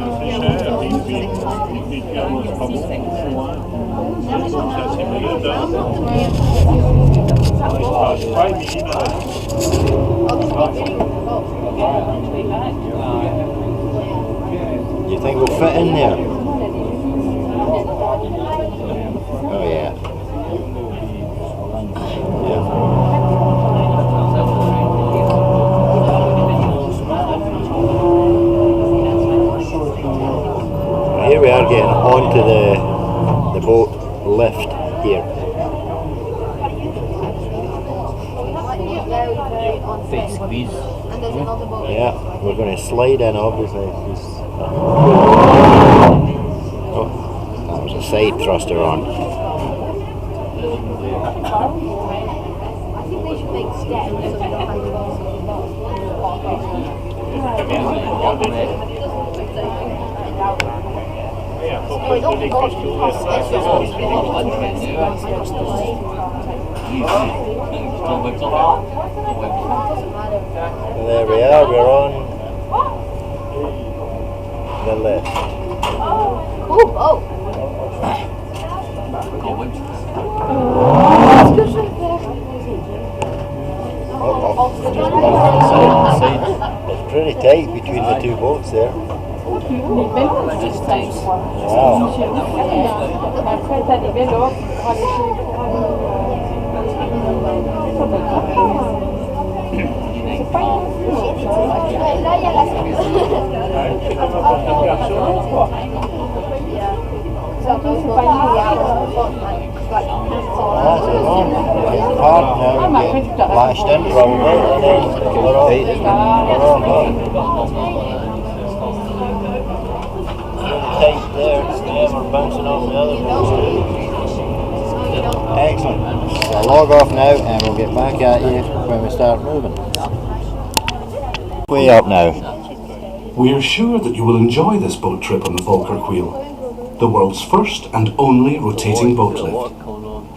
You think we'll fit in there? Oh yeah. Here we are getting onto the boat lift here. Yeah, we're going to slide in obviously. Oh, that was a side thruster on. I think they should make steps so we don't have to There we are, we're on the lift. It's pretty tight between the two boats there. Wow. Lashed in probably, and then we're off. Tight there, yeah, we're bouncing off the other boats. Excellent. So I'll log off now and we'll get back at you when we start moving. Way up now. We are sure that you will enjoy this boat trip on the Falkirk Wheel, the world's first and only rotating boat lift,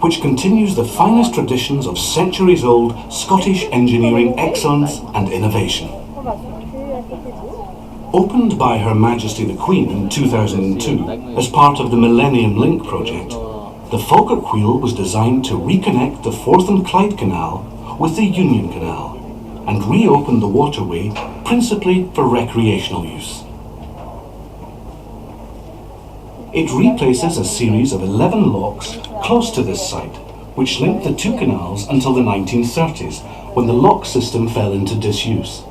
which continues the finest traditions of centuries-old Scottish engineering excellence and innovation. Opened by Her Majesty the Queen in 2002 as part of the Millennium Link project, the Falkirk Wheel was designed to reconnect the Forth and Clyde Canal with the Union Canal and reopen the waterway principally for recreational use. It replaces a series of 11 locks close to this site, which linked the two canals until the 1930s, when the lock system fell into disuse.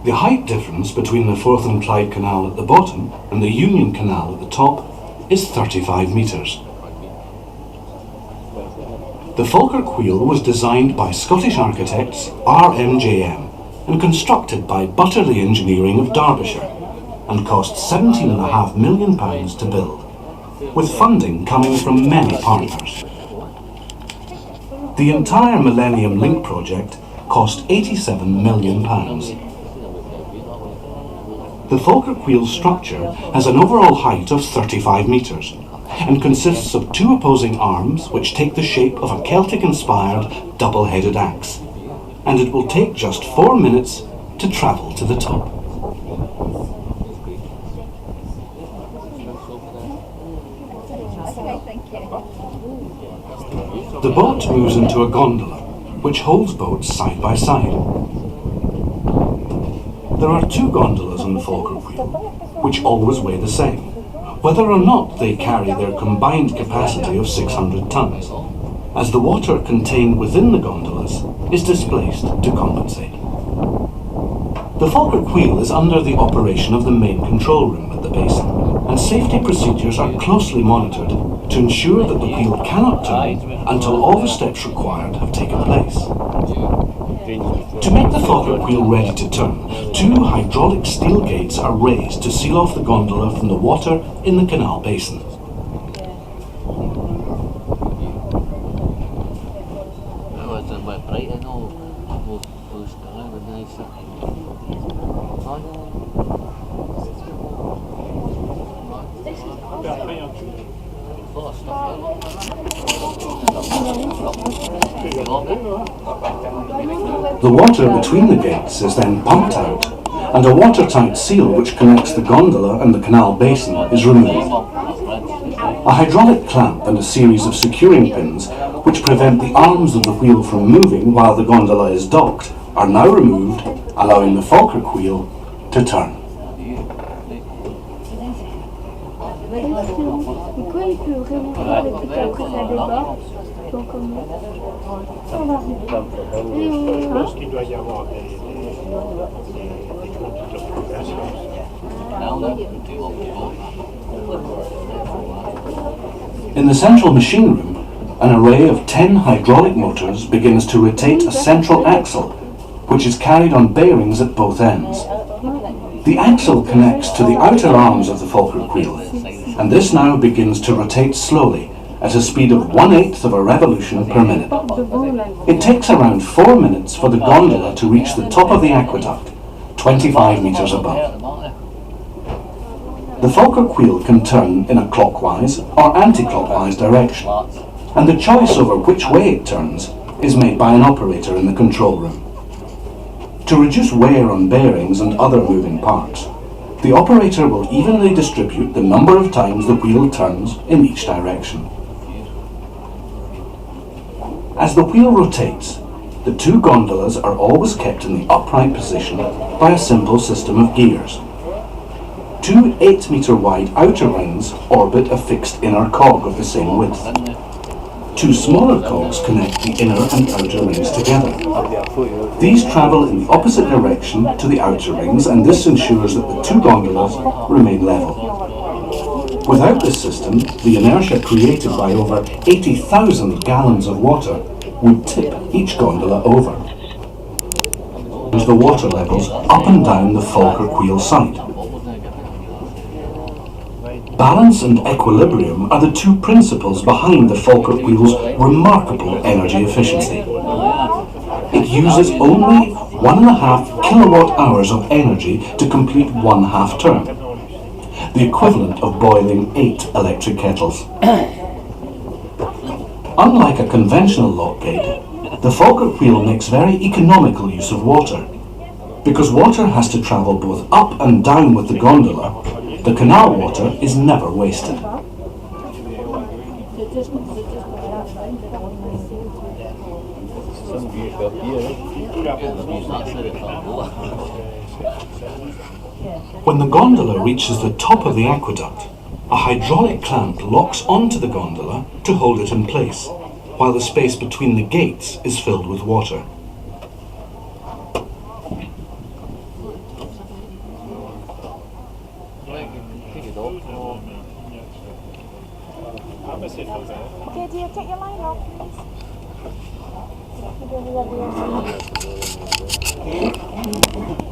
The height difference between the Forth and Clyde Canal at the bottom and the Union Canal at the top is 35 metres. The Falkirk Wheel was designed by Scottish architects RMJM and constructed by Butterley Engineering of Derbyshire and cost £17.5 million to build, with funding coming from many partners. The entire Millennium Link project cost £87 million. The Falkirk Wheel structure has an overall height of 35 metres and consists of two opposing arms which take the shape of a Celtic-inspired double-headed axe, and it will take just 4 minutes to travel to the top. The boat moves into a gondola, which holds boats side by side. There are two gondolas on the Falkirk Wheel, which always weigh the same, whether or not they carry their combined capacity of 600 tons, as the water contained within the gondolas is displaced to compensate. The Falkirk Wheel is under the operation of the main control room at the basin, and safety procedures are closely monitored to ensure that the wheel cannot turn until all the steps required have taken place. To make the Falkirk Wheel ready to turn, two hydraulic steel gates are raised to seal off the gondola from the water in the canal basin. The water between the gates is then pumped out and a watertight seal which connects the gondola and the canal basin is removed. A hydraulic clamp and a series of securing pins which prevent the arms of the wheel from moving while the gondola is docked are now removed, allowing the Falkirk Wheel to turn. Pourquoi il peut remonter le pic après ça déborde? Donc comme Je pense qu'il doit y avoir des In the central machine room, an array of 10 hydraulic motors begins to rotate a central axle, which is carried on bearings at both ends. The axle connects to the outer arms of the Falkirk Wheel, and this now begins to rotate slowly at a speed of 1/8 of a revolution per minute. It takes around 4 minutes for the gondola to reach the top of the aqueduct, 25 metres above. The Falkirk Wheel can turn in a clockwise or anti-clockwise direction, and the choice over which way it turns is made by an operator in the control room. To reduce wear on bearings and other moving parts, the operator will evenly distribute the number of times the wheel turns in each direction. As the wheel rotates, the two gondolas are always kept in the upright position by a simple system of gears. Two 8-metre wide outer rings orbit a fixed inner cog of the same width. Two smaller cogs connect the inner and outer rings together. These travel in the opposite direction to the outer rings, and this ensures that the two gondolas remain level. Without this system, the inertia created by over 80,000 gallons of water would tip each gondola over. And the water levels up and down the Falkirk Wheel site. Balance and equilibrium are the two principles behind the Falkirk Wheel's remarkable energy efficiency. It uses only 1.5 kilowatt hours of energy to complete one half turn, the equivalent of boiling 8 electric kettles. Unlike a conventional lock gate, the Falkirk Wheel makes very economical use of water. Because water has to travel both up and down with the gondola, the canal water is never wasted. When the gondola reaches the top of the aqueduct, a hydraulic clamp locks onto the gondola to hold it in place, while the space between the gates is filled with water. Okay, do you take your line off, please?